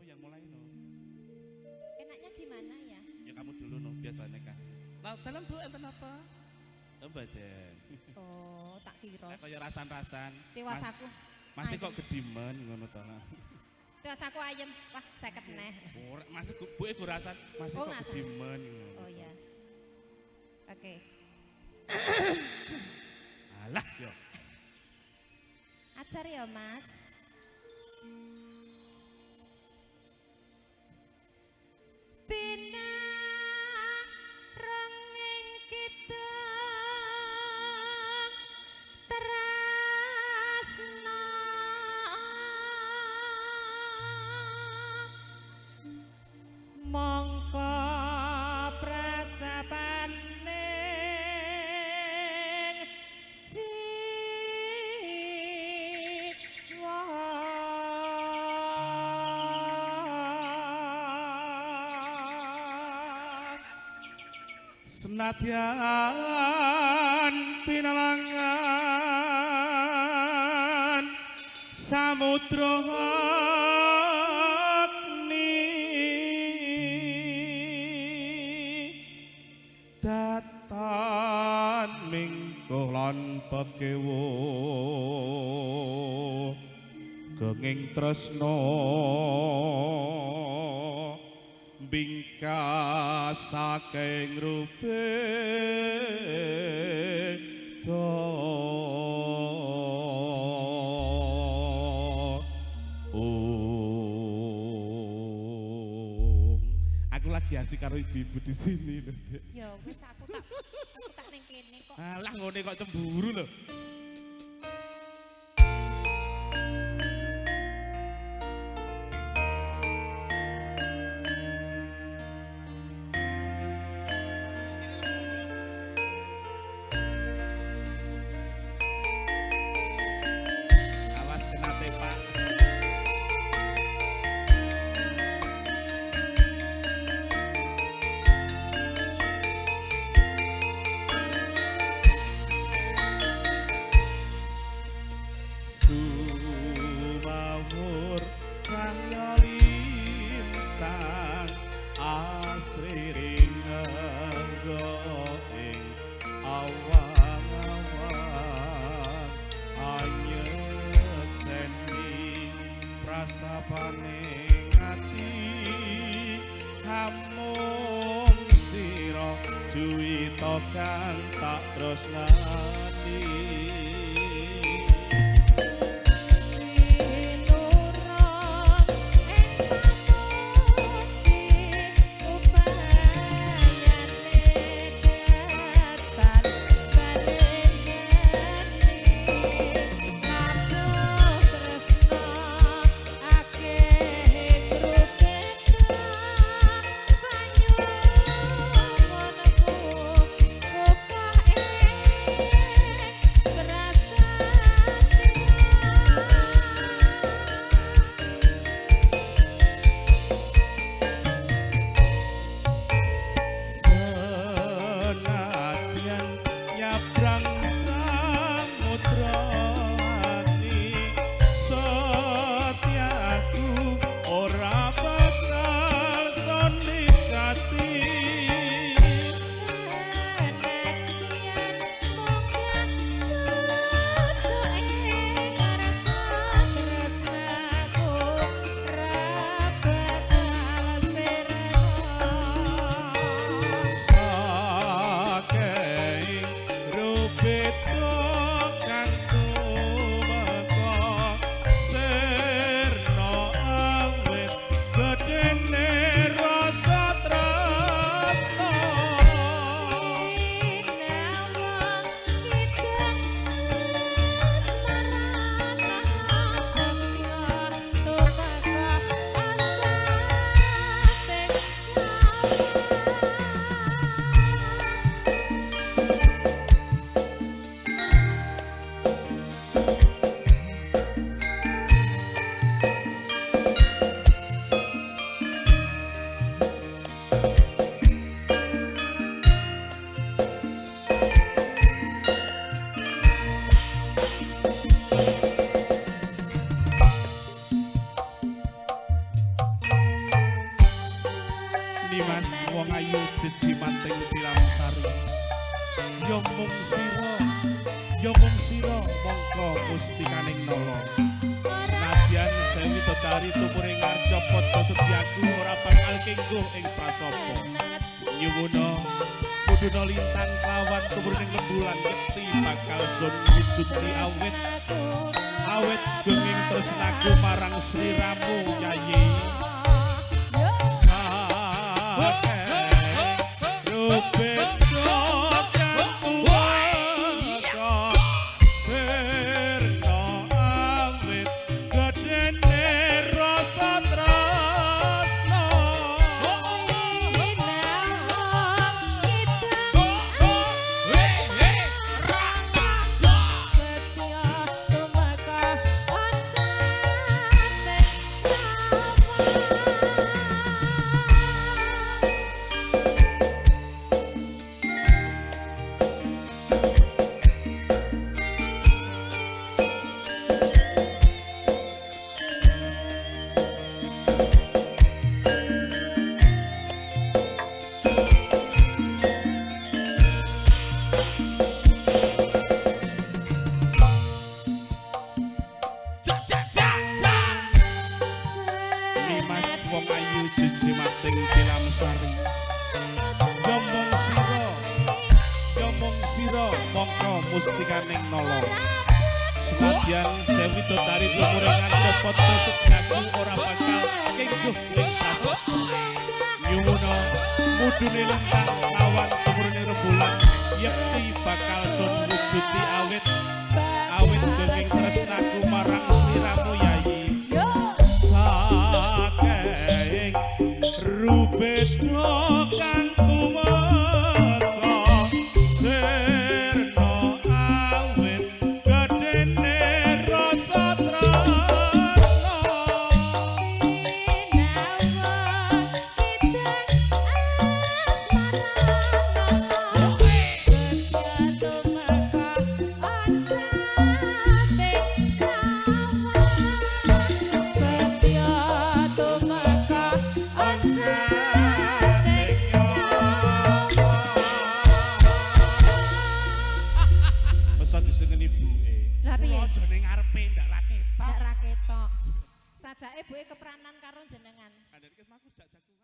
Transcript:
ya mulai no. Enaknya gimana ya? Ya kamu dulu no biasanya kan. Lah dalam Bu enten apa? Badan. Oh, tak kira. Kayak rasan-rasan. Tiwas aku. Masih kok gedimen ngono to lah. Tiwas aku ayem. Wah, 50 neh. Ora, masih Bu iku rasan, masih kok gedimen ngono. Oh iya. Oke. Alah yo. Ajar ya, Mas. Bina renging kita terasna mongko prasapaning jiwa senadyan pinalangan samudra agni datan mingkuh lan pekewo kenging tresna bingkas saking rubeda aku lagi asik karo ibu-ibu di sini lho, Dek. ya wis aku tak ning kene kok. Alah ngene kok cemburu lho. Awas kena tepak. Sumawur cahya lintang asriring nganggo ing awang-awang anyeseni prasapaning ati hamung sira juwita kang tak tresnani. Banyu wong ayu jejimating Tilamsari. Ya mung sira mongko mustikaning nala. Senadyan Dewi Todari tumuring arca padha sedyaku ora bakal kengguh ing prasopo. Nyuwuna muduna lintang lawan tumurning rembulan yekti bakal sun wujudi awet genging tresnaku marang sliramu Yayi. Wong ayu jejimating Tilamsari. Ya mung sira mongko mustikaning nala. Senadyan Dewi Todari tumuring arca padha sedyaku ora bakal kengguh ing prasopo. Nyuwuna mudune lintang lawan tumurune rembulan yekti bakal sun wujudi awit genging tresnaku marang sliramu Yayi. Rubeda kang tumeka sirna awit gedene rasa tresna. Aja ning ngarepe ndak raketok. Ndak raketok. Sajake buke kepranan karo jenengan. Kandhane kes maku jak-jakku.